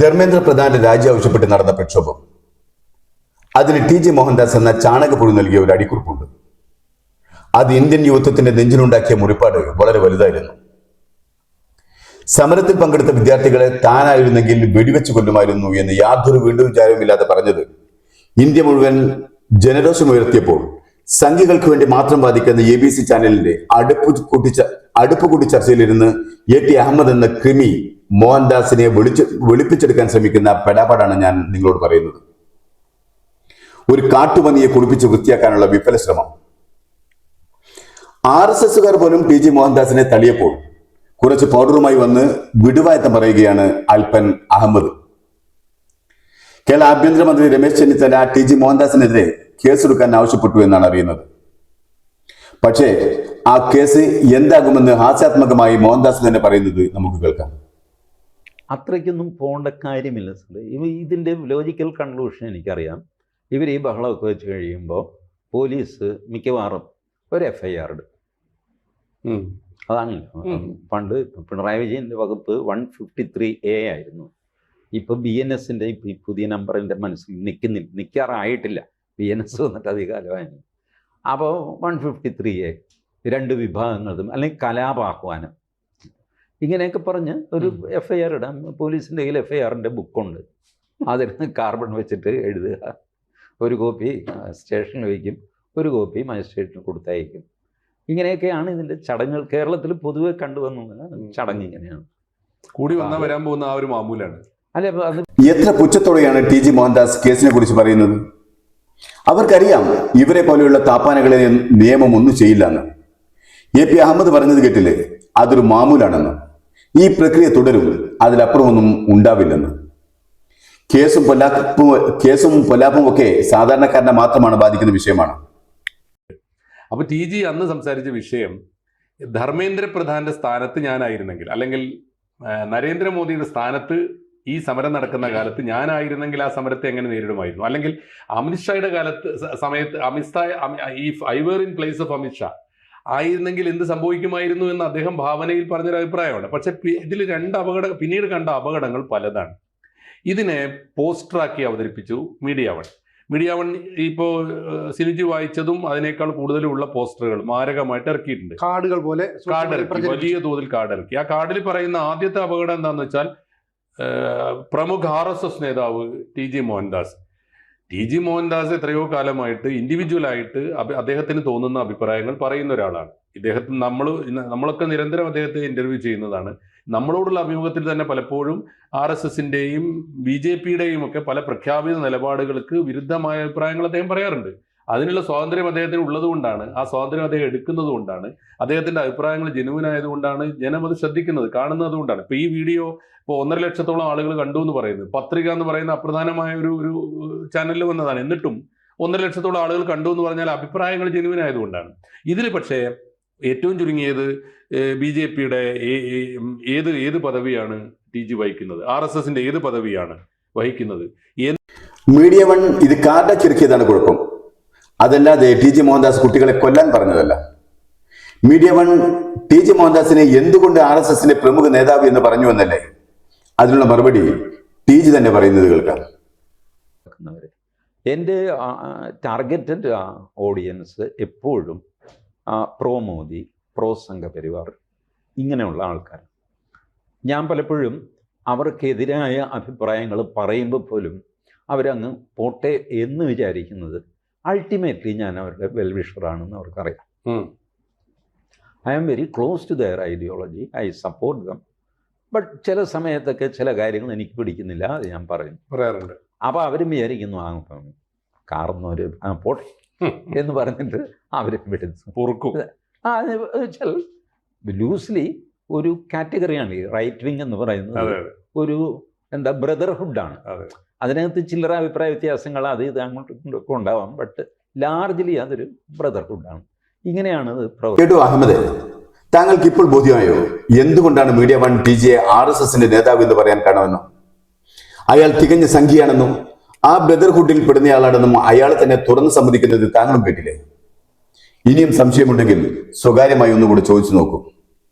ധർമ്മേന്ദ്ര പ്രധാന്റെ രാജി ആവശ്യപ്പെട്ട് നടന്ന പ്രക്ഷോഭം. അതിന് ടി.ജി. മോഹൻദാസ് എന്ന ചാണകപ്പുഴു നൽകിയ ഒരു അടിക്കുറിപ്പുണ്ട്. അത് ഇന്ത്യൻ യുവത്വത്തിന്റെ നെഞ്ചിലുണ്ടാക്കിയ മുറിപ്പാട് വളരെ വലുതായിരുന്നു. സമരത്തിൽ പങ്കെടുത്ത വിദ്യാർത്ഥികളെ താനായിരുന്നെങ്കിൽ വെടിവെച്ച് കൊല്ലുമായിരുന്നു എന്ന് യാതൊരു വീണ്ടും വിചാരവുമില്ലാതെ പറഞ്ഞത് ഇന്ത്യ മുഴുവൻ ജനരോഷമുയർത്തിയപ്പോൾ സംഘികൾക്ക് വേണ്ടി മാത്രം വാദിക്കുന്ന ABC ചാനലിന്റെ അടുപ്പ് കൂട്ടി ചർച്ചയിലിരുന്ന് A.T. അഹമ്മദ് എന്ന ക്രിമി മോഹൻദാസിനെ വെളുപ്പിച്ചെടുക്കാൻ ശ്രമിക്കുന്ന പെടാപാടാണ് ഞാൻ നിങ്ങളോട് പറയുന്നത്. ഒരു കാട്ടുപന്നിയെ കുളിപ്പിച്ച് വൃത്തിയാക്കാനുള്ള വിഫല ശ്രമം. RSSകാർ പോലും ടി.ജി. മോഹൻദാസിനെ തള്ളിയപ്പോൾ കുറച്ച് പൗഡറുമായി വന്ന് വിടുവായത്തം പറയുകയാണ് അൽപ്പൻ അഹമ്മദ്. കേരള ആഭ്യന്തരമന്ത്രി രമേശ് ചെന്നിത്തല ടി.ജി. മോഹൻദാസിനെതിരെ കേസെടുക്കാൻ ആവശ്യപ്പെട്ടു എന്നാണ് അറിയുന്നത്. പക്ഷേ ആ കേസ് എന്താകുമെന്ന് ഹാസ്യാത്മകമായി മോഹൻദാസ് തന്നെ പറയുന്നത് നമുക്ക് കേൾക്കാം. അത്രയ്ക്കൊന്നും പോകേണ്ട കാര്യമില്ല സാർ. ഇതിൻ്റെ ലോജിക്കൽ കൺക്ലൂഷൻ എനിക്കറിയാം. ഇവർ ഈ ബഹളമൊക്കെ വെച്ച് കഴിയുമ്പോൾ പോലീസ് മിക്കവാറും ഒരു FIR ഇടും. അതാണല്ലോ പണ്ട് പിണറായി വിജയൻ്റെ വകുപ്പ് 153A ആയിരുന്നു. ഇപ്പോൾ BNSൻ്റെ ഈ പുതിയ നമ്പർ എൻ്റെ മനസ്സിൽ നിൽക്കാറായിട്ടില്ല. BNS വന്നിട്ട് അധികകാലമായിരുന്നു. അപ്പോൾ 153A 2 വിഭാഗങ്ങളും അല്ലെങ്കിൽ കലാപാഹ്വാനം ഇങ്ങനെയൊക്കെ പറഞ്ഞ് ഒരു FIR ഇടാം. പോലീസിൻ്റെ കയ്യിൽ FIRൻ്റെ ബുക്കുണ്ട്. അതിന് കാർബൺ വെച്ചിട്ട് എഴുതുക. ഒരു കോപ്പി സ്റ്റേഷനിൽ വയ്ക്കും, ഒരു കോപ്പി മജിസ്ട്രേറ്റിന് കൊടുത്തയക്കും. ഇങ്ങനെയൊക്കെയാണ് ഇതിൻ്റെ ചടങ്ങുകൾ. കേരളത്തിൽ പൊതുവെ കണ്ടുവന്ന ചടങ്ങ് ഇങ്ങനെയാണ്. കൂടി വന്നാൽ വരാൻ പോകുന്ന ആ ഒരു മാമൂലാണ്. അല്ലെ, അത് എത്ര പുച്ഛത്തോടെയാണ് ടി.ജി. മോഹൻദാസ് കേസിനെ കുറിച്ച് പറയുന്നത്. അവർക്കറിയാം ഇവരെ പോലെയുള്ള താപ്പാനകളെ നിയമം ഒന്നും ചെയ്യില്ലെന്ന്. A.P. അഹമ്മദ് പറഞ്ഞത് കേട്ടില്ലേ, അതൊരു മാമൂലാണെന്ന്. ഈ പ്രക്രിയ തുടരും, അതിലപ്പുറമൊന്നും ഉണ്ടാവില്ലെന്ന്. കേസും പൊല്ലാപ്പും ഒക്കെ സാധാരണക്കാരനെ മാത്രമാണ് ബാധിക്കുന്ന വിഷയമാണ്. അപ്പൊ ടി.ജി. അന്ന് സംസാരിച്ച വിഷയം ധർമ്മേന്ദ്ര പ്രധാന്റെ സ്ഥാനത്ത് ഞാനായിരുന്നെങ്കിൽ, അല്ലെങ്കിൽ നരേന്ദ്രമോദിയുടെ സ്ഥാനത്ത് ഈ സമരം നടക്കുന്ന കാലത്ത് ഞാനായിരുന്നെങ്കിൽ ആ സമരത്തെ എങ്ങനെ നേരിടുമായിരുന്നു, അല്ലെങ്കിൽ അമിത്ഷായുടെ സമയത്ത് I were in place of അമിത്ഷാ ആയിരുന്നെങ്കിൽ എന്ത് സംഭവിക്കുമായിരുന്നു എന്ന് അദ്ദേഹം ഭാവനയിൽ പറഞ്ഞൊരു അഭിപ്രായമാണ്. പക്ഷെ ഇതിൽ പിന്നീട് കണ്ട അപകടങ്ങൾ പലതാണ്. ഇതിനെ പോസ്റ്ററാക്കി അവതരിപ്പിച്ചു മീഡിയ വൺ ഇപ്പോൾ സിനുജി വായിച്ചതും അതിനേക്കാൾ കൂടുതലുള്ള പോസ്റ്ററുകൾ മാരകമായിട്ട് ഇറക്കിയിട്ടുണ്ട്. കാർഡുകൾ പോലെ വലിയ തോതിൽ കാർഡ് ഇറക്കി. ആ കാർഡിൽ പറയുന്ന ആദ്യത്തെ അപകടം എന്താണെന്ന് വെച്ചാൽ പ്രമുഖ RSS നേതാവ് ടി.ജി. മോഹൻദാസ് എത്രയോ കാലമായിട്ട് ഇൻഡിവിജ്വലായിട്ട് അദ്ദേഹത്തിന് തോന്നുന്ന അഭിപ്രായങ്ങൾ പറയുന്ന ഒരാളാണ്. നമ്മളൊക്കെ നിരന്തരം അദ്ദേഹത്തെ ഇന്റർവ്യൂ ചെയ്യുന്നതാണ്. നമ്മളോടുള്ള അഭിമുഖത്തിൽ തന്നെ പലപ്പോഴും RSSന്റെയും BJPയുടെയും ഒക്കെ പല പ്രഖ്യാപിത നിലപാടുകൾക്ക് വിരുദ്ധമായ അഭിപ്രായങ്ങൾ അദ്ദേഹം പറയാറുണ്ട്. അതിനുള്ള സ്വാതന്ത്ര്യം അദ്ദേഹത്തിന് ഉള്ളതുകൊണ്ടാണ്, ആ സ്വാതന്ത്ര്യം അദ്ദേഹം എടുക്കുന്നത് കൊണ്ടാണ്, അദ്ദേഹത്തിന്റെ അഭിപ്രായങ്ങൾ ജെനുവിൻ ആയതുകൊണ്ടാണ് ജനം അത് ശ്രദ്ധിക്കുന്നത്, കാണുന്നത് കൊണ്ടാണ്. ഇപ്പൊ ഈ വീഡിയോ ഇപ്പോൾ 1.5 ലക്ഷത്തോളം ആളുകൾ കണ്ടു എന്ന് പറയുന്നത്, പത്രിക എന്ന് പറയുന്ന അപ്രധാനമായ ഒരു ചാനലിൽ വന്നതാണ്. എന്നിട്ടും 1.5 ലക്ഷത്തോളം ആളുകൾ കണ്ടു എന്ന് പറഞ്ഞാൽ അഭിപ്രായങ്ങൾ ജെനുവിൻ ആയതുകൊണ്ടാണ്. ഇതിൽ പക്ഷേ ഏറ്റവും ചുരുങ്ങിയത് BJPയുടെ ഏത് പദവിയാണ് ടി.ജി. വഹിക്കുന്നത്, RSSന്റെ ഏത് പദവിയാണ് വഹിക്കുന്നത്? മീഡിയ വൺ ഇത് കാർഡച്ചിറക്കിയതാണ് കുഴപ്പം, അതല്ലാതെ ടി.ജി. മോഹൻദാസ് കുട്ടികളെ കൊല്ലാൻ പറഞ്ഞതല്ല. Media one TG. മോഹൻദാസിനെ എന്തുകൊണ്ട് RSSന്റെ പ്രമുഖ നേതാവ് എന്ന് പറഞ്ഞു എന്നല്ലേ, അതിനുള്ള മറുപടി ടി.ജി. തന്നെ പറയുന്നത് കേൾക്കാം. എൻ്റെ ടാർഗറ്റഡ് ഓഡിയൻസ് എപ്പോഴും പ്രോ മോദി, പ്രോ സംഘപരിവാർ ഇങ്ങനെയുള്ള ആൾക്കാർ. ഞാൻ പലപ്പോഴും അവർക്കെതിരായ അഭിപ്രായങ്ങൾ പറയുമ്പോൾ പോലും അവരങ്ങ് പോട്ടെ എന്ന് വിചാരിക്കുന്നത് അൾട്ടിമേറ്റ്ലി ഞാൻ അവരുടെ വെൽവിഷറാണെന്ന് അവർക്കറിയാം. I am very close to their ideology, I support them. But ചില സമയത്തൊക്കെ ചില കാര്യങ്ങൾ എനിക്ക് പിടിക്കുന്നില്ല, അത് ഞാൻ പറയാറുണ്ട്. അപ്പോൾ അവരും വിചാരിക്കുന്നു കാർന്നൊരു പോട്ടെ എന്ന് പറഞ്ഞിട്ട് അവരും പൊറുക്കും. വെച്ചാൽ ലൂസ്ലി ഒരു കാറ്റഗറിയാണ് ഈ റൈറ്റ് വിങ് എന്ന് പറയുന്നത്. ഒരു ബ്രദർഹുഡാണ്. അതിനകത്ത് ചില്ലറ അഭിപ്രായ വ്യത്യാസങ്ങൾ അത് ഇത് അങ്ങോട്ടൊക്കെ ഉണ്ടാവാം, ബട്ട് ലാർജ്ലി അതൊരു ബ്രദർഹുഡാണ്. ഇങ്ങനെയാണ് കേട്ടോ അഹമ്മദ്, താങ്കൾക്ക് ഇപ്പോൾ ബോധ്യമായോ എന്തുകൊണ്ടാണ് മീഡിയ വൺ ടി.ജിയെ RSSന്റെ നേതാവ് എന്ന് പറയാൻ കാരണമെന്നും? അയാൾ തികഞ്ഞ സംഖ്യയാണെന്നും ആ ബ്രദർഹുഡിൽ പെടുന്നയാളാണെന്നും അയാൾ തന്നെ തുറന്ന് സമ്മതിക്കുന്നത് താങ്കളും കേട്ടില്ലേ? ഇനിയും സംശയമുണ്ടെങ്കിൽ സ്വകാര്യമായി ഒന്നുകൂടി ചോദിച്ചു നോക്കൂ.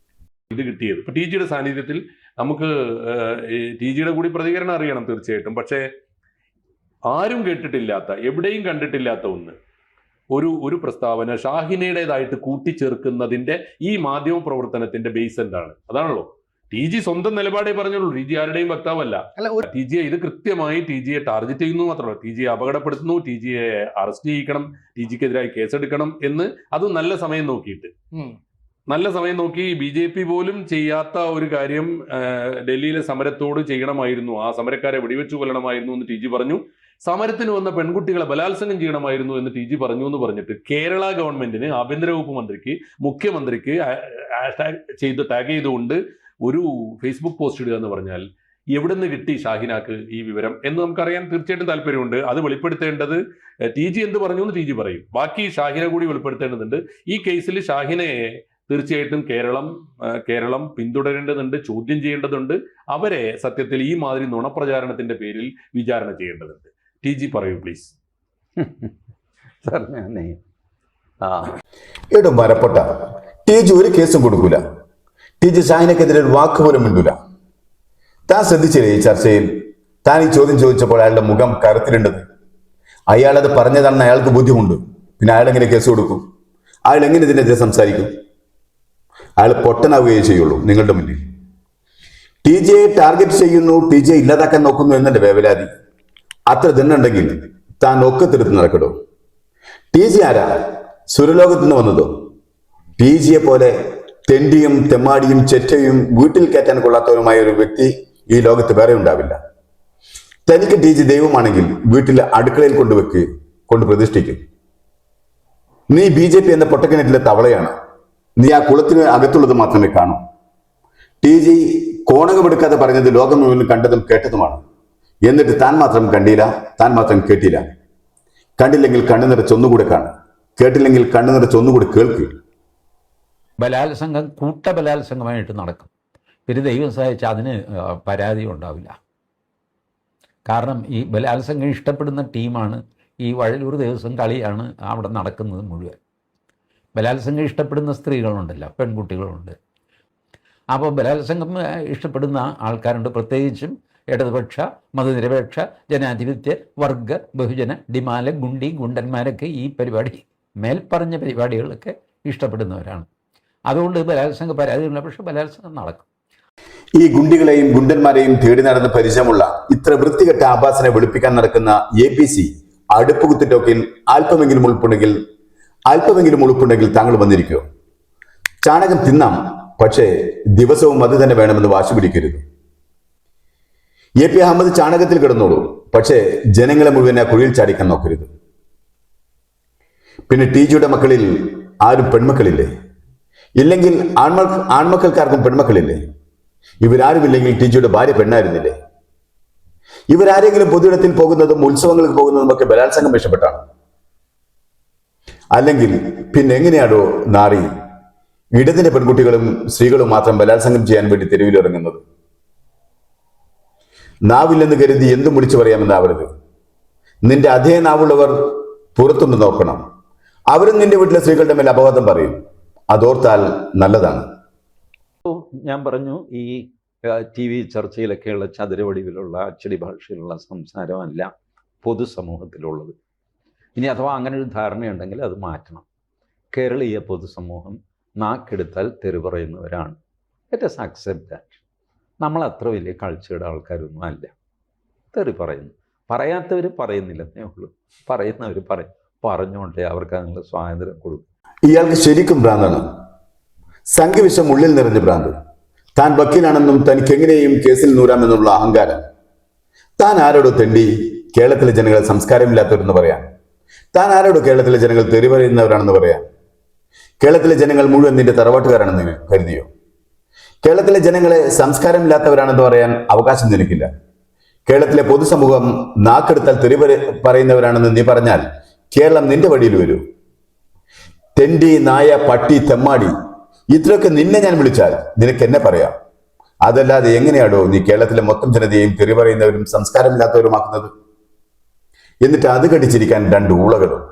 ഇത് കിട്ടിയത്. ഇപ്പൊ ടി.ജിയുടെ സാന്നിധ്യത്തിൽ നമുക്ക് ടി ജിയുടെ കൂടി പ്രതികരണം അറിയണം തീർച്ചയായിട്ടും. പക്ഷേ ആരും കേട്ടിട്ടില്ലാത്ത, എവിടെയും കണ്ടിട്ടില്ലാത്ത ഒരു പ്രസ്താവന ഷാഹിനയുടേതായിട്ട് കൂട്ടിച്ചേർക്കുന്നതിന്റെ ഈ മാധ്യമ പ്രവർത്തനത്തിന്റെ ബേസ് എന്താണ്? അതാണല്ലോ. ടി ജി സ്വന്തം നിലപാടേ പറഞ്ഞുള്ളൂ. ടി ജി ആരുടെയും വക്താവല്ല. ടി ജിയെ ഇത് കൃത്യമായി ടി ജിയെ ടാർഗറ്റ് ചെയ്യുന്നു മാത്രമല്ല, ടി ജിയെ അപകടപ്പെടുത്തുന്നു, ടി ജിയെ അറസ്റ്റ് ചെയ്യിക്കണം, ടി ജിക്കെതിരായി കേസെടുക്കണം എന്ന്. അത് നല്ല സമയം നോക്കിയിട്ട്, നല്ല സമയം നോക്കി BJP പോലും ചെയ്യാത്ത ഒരു കാര്യം ഡൽഹിയിലെ സമരത്തോട് ചെയ്യണമായിരുന്നു. ആ സമരക്കാരെ വെടിവെച്ചു കൊല്ലണമായിരുന്നു എന്ന് ടി ജി പറഞ്ഞു. സമരത്തിന് വന്ന പെൺകുട്ടികളെ ബലാത്സംഗം ചെയ്യണമായിരുന്നു എന്ന് ടി ജി പറഞ്ഞു എന്ന് പറഞ്ഞിട്ട് കേരള ഗവൺമെന്റിന്, ആഭ്യന്തര വകുപ്പ് മന്ത്രിക്ക്, മുഖ്യമന്ത്രിക്ക് ടാഗ് ചെയ്തുകൊണ്ട് ഒരു ഫേസ്ബുക്ക് പോസ്റ്റ് ഇടുക എന്ന് പറഞ്ഞാൽ എവിടെ നിന്ന് കിട്ടി ഷാഹിനാക്ക് ഈ വിവരം എന്ന് നമുക്കറിയാൻ തീർച്ചയായിട്ടും താല്പര്യമുണ്ട്. അത് വെളിപ്പെടുത്തേണ്ടത് ടി ജി എന്ത് പറഞ്ഞു എന്ന് ടി ജി പറയും. ബാക്കി ഷാഹിന കൂടി വെളിപ്പെടുത്തേണ്ടതുണ്ട്. ഈ കേസിൽ ഷാഹിനയെ തീർച്ചയായിട്ടും കേരളം പിന്തുടരേണ്ടതുണ്ട്, ചോദ്യം ചെയ്യേണ്ടതുണ്ട്. അവരെ സത്യത്തിൽ ഈ മാതിരി നുണപ്രചാരണത്തിന്റെ പേരിൽ വിചാരണ ചെയ്യേണ്ടതുണ്ട്. ടി ജി പറയൂ പ്ലീസ്. സാർ ഞാനേ എടും വരപ്പെട്ട ടി ജി ഒരു കേസും കൊടുക്കൂല. ടി ജി ഷാഹിനക്കെതിരെ ഒരു വാക്ക് പോലും മിണ്ടൂല. താൻ ശ്രദ്ധിച്ചില്ലേ ഈ ചർച്ചയിൽ താൻ ഈ ചോദ്യം ചോദിച്ചപ്പോൾ അയാളുടെ മുഖം കറുത്തിലുണ്ടത്? അയാളത് പറഞ്ഞതാണെന്ന് അയാൾക്ക് ബോധ്യമുണ്ട്. പിന്നെ അയാൾ എങ്ങനെ കേസ് കൊടുക്കും? അയാൾ എങ്ങനെ ഇതിനെതിരെ സംസാരിക്കും? അയാൾ പൊട്ടനാവുകയേ ചെയ്യുള്ളൂ നിങ്ങളുടെ മുന്നിൽ. ടി ജിയെ ടാർഗറ്റ് ചെയ്യുന്നു, ടി ജിയെ ഇല്ലാതാക്കാൻ നോക്കുന്നു എന്നെ വേവലാതി. അത്ര ദിനുണ്ടെങ്കിൽ താൻ ഒക്കത്തെടുത്ത് നടക്കടോ. ടി ജി ആരാ? സുരലോകത്ത് നിന്ന് വന്നതോ? ടി ജിയെ പോലെ തെണ്ടിയും തെമ്മാടിയും ചെറ്റയും വീട്ടിൽ കയറ്റാൻ കൊള്ളാത്തവരുമായ ഒരു വ്യക്തി ഈ ലോകത്ത് വേറെ ഉണ്ടാവില്ല. തനിക്ക് ടി ജി ദൈവമാണെങ്കിൽ വീട്ടിൽ അടുക്കളയിൽ കൊണ്ട് പ്രതിഷ്ഠിക്കും. നീ BJP എന്ന പൊട്ടക്കിണറ്റിലെ തവളയാണ്. നീ ആ കുളത്തിന് അകത്തുള്ളത് മാത്രമേ കാണൂ. ടി ജി കോണകമെടുക്കാതെ പറഞ്ഞത് ലോകം മുഴുവൻ കണ്ടതും കേട്ടതുമാണ്. എന്നിട്ട് താൻ മാത്രം കണ്ടില്ല, താൻ മാത്രം കേട്ടില്ല. കണ്ടില്ലെങ്കിൽ കണ്ണു നിറച്ചൊന്നുകൂടെ കാണും, കേട്ടില്ലെങ്കിൽ കണ്ണു നിറച്ചൊന്നുകൂടെ കേൾക്കുക. ബലാത്സംഗം കൂട്ടബലാത്സംഗമായിട്ട് നടക്കും. പിന്നെ ദൈവം സഹായിച്ച് അതിന് പരാതി ഉണ്ടാവില്ല. കാരണം ഈ ബലാത്സംഗം ഇഷ്ടപ്പെടുന്ന ടീമാണ്. ഈ വഴലൂർ ദേവസ്വം കളിയാണ് അവിടെ നടക്കുന്നത് മുഴുവൻ. ബലാത്സംഗം ഇഷ്ടപ്പെടുന്ന സ്ത്രീകളുണ്ടല്ലോ, പെൺകുട്ടികളുണ്ട്. അപ്പോൾ ബലാത്സംഗം ഇഷ്ടപ്പെടുന്ന ആൾക്കാരുണ്ട്. പ്രത്യേകിച്ചും ഇടതുപക്ഷ, മതനിരപേക്ഷ, ജനാധിപത്യ, വർഗ, ബഹുജന, ഡിമാല, ഗുണ്ടി, ഗുണ്ടന്മാരൊക്കെ ഈ പരിപാടി, മേൽപ്പറഞ്ഞ പരിപാടികളൊക്കെ ഇഷ്ടപ്പെടുന്നവരാണ്. അതുകൊണ്ട് ബലാത്സംഗ പരാതികളില്ല. പക്ഷെ ബലാത്സംഗം നടക്കും. ഈ ഗുണ്ടികളെയും ഗുണ്ടന്മാരെയും തേടി നടന്ന് പരിചയമുള്ള ഇത്ര വൃത്തികെട്ട ആഭാസനെ വെളുപ്പിക്കാൻ നടക്കുന്ന APC അടുപ്പ് കുത്തിട്ടോക്കിൽ അല്പമെങ്കിലും ഉളുപ്പുണ്ടെങ്കിൽ താങ്കൾ വന്നിരിക്കുമോ? ചാണകം തിന്നാം, പക്ഷേ ദിവസവും അത് തന്നെ വേണമെന്ന് വാശി പിടിക്കരുത്. AP അഹമ്മദ് ചാണകത്തിൽ കിടന്നോളൂ, പക്ഷേ ജനങ്ങളെ മുഴുവൻ ആ കുഴിയിൽ ചാടിക്കാൻ നോക്കരുത്. പിന്നെ ടി ജിയുടെ മക്കളിൽ ആരും പെൺമക്കളില്ലേ? ഇല്ലെങ്കിൽ ആൺമക്കൾക്കാർക്കും പെൺമക്കളില്ലേ? ഇവരാരുമില്ലെങ്കിൽ ടി ജിയുടെ ഭാര്യ പെണ്ണായിരുന്നില്ലേ? ഇവരാരെങ്കിലും പൊതുയിടത്തിൽ പോകുന്നതും ഉത്സവങ്ങൾക്ക് പോകുന്നതും ഒക്കെ ബലാത്സംഗം ഇഷ്ടപ്പെട്ടാണ്. അല്ലെങ്കിൽ പിന്നെ എങ്ങനെയാണോ നാറി ഇടതിന്റെ പെൺകുട്ടികളും സ്ത്രീകളും മാത്രം ബലാത്സംഗം ചെയ്യാൻ വേണ്ടി തെരുവിലിറങ്ങുന്നത്? നാവില്ലെന്ന് കരുതി എന്തും വിളിച്ചു പറയാമെന്നാവരുത്. നിന്റെ അതേ നാവുള്ളവർ പുറത്തുനിന്ന് നോക്കണം. അവരും നിന്റെ വീട്ടിലെ സ്ത്രീകളുടെ മേൽ അപവാദം പറയും. അതോർത്താൽ നല്ലതാണ്. ഞാൻ പറഞ്ഞു, ഈ TV ചർച്ചയിലൊക്കെയുള്ള ചതുരവടിവിലുള്ള അച്ചടി ഭാഷയിലുള്ള സംസാരമല്ല പൊതുസമൂഹത്തിലുള്ളത്. ഇനി അഥവാ അങ്ങനെ ഒരു ധാരണയുണ്ടെങ്കിൽ അത് മാറ്റണം. കേരളീയ പൊതുസമൂഹം നാക്കെടുത്താൽ തെറി പറയുന്നവരാണ്. Let us accept that. നമ്മൾ അത്ര വലിയ കൾച്ചേർഡ് ആൾക്കാരൊന്നും അല്ല. തെറി പറയുന്നു, പറയാത്തവർ പറയുന്നില്ലെന്നേ ഉള്ളൂ. പറയുന്നവർ പറഞ്ഞോണ്ടേ അവർക്ക് അതിനുള്ള സ്വാതന്ത്ര്യം കൊടുക്കും. ഇയാൾക്ക് ശരിക്കും ഭ്രാന്താണ്. സംഘവിഷം ഉള്ളിൽ നിറഞ്ഞ ഭ്രാന്ത്. താൻ വക്കീലാണെന്നും തനിക്ക് എങ്ങനെയും കേസിൽ നൂരാമെന്നുള്ള അഹങ്കാരം. താൻ ആരോടോ തെണ്ടി കേരളത്തിലെ ജനങ്ങളെ സംസ്കാരമില്ലാത്തവരെന്ന് പറയാൻ? താൻ ആരോടോ കേരളത്തിലെ ജനങ്ങൾ തെറി പറയുന്നവരാണെന്ന് പറയാൻ? കേരളത്തിലെ ജനങ്ങൾ മുഴുവൻ നിന്റെ തറവാട്ടുകാരാണെന്ന് കരുതിയോ? കേരളത്തിലെ ജനങ്ങളെ സംസ്കാരമില്ലാത്തവരാണെന്ന് പറയാൻ അവകാശം നിനക്കില്ല. കേരളത്തിലെ പൊതുസമൂഹം നാക്കെടുത്താൽ തെറി പറയുന്നവരാണെന്ന് നീ പറഞ്ഞാൽ കേരളം നിന്റെ വഴിയിൽ വരൂ. തെണ്ടി, നായ, പട്ടി, തെമ്മാടി, ഇത്രയൊക്കെ നിന്നെ ഞാൻ വിളിച്ചാൽ നിനക്ക് എന്നെ പറയാം. അതല്ലാതെ എങ്ങനെയാണോ നീ കേരളത്തിലെ മൊത്തം ജനതയെയും തെറി പറയുന്നവരും സംസ്കാരമില്ലാത്തവരുമാക്കുന്നത്? എന്നിട്ട് അത് കടിച്ചിരിക്കാൻ രണ്ട് ഊളകളും.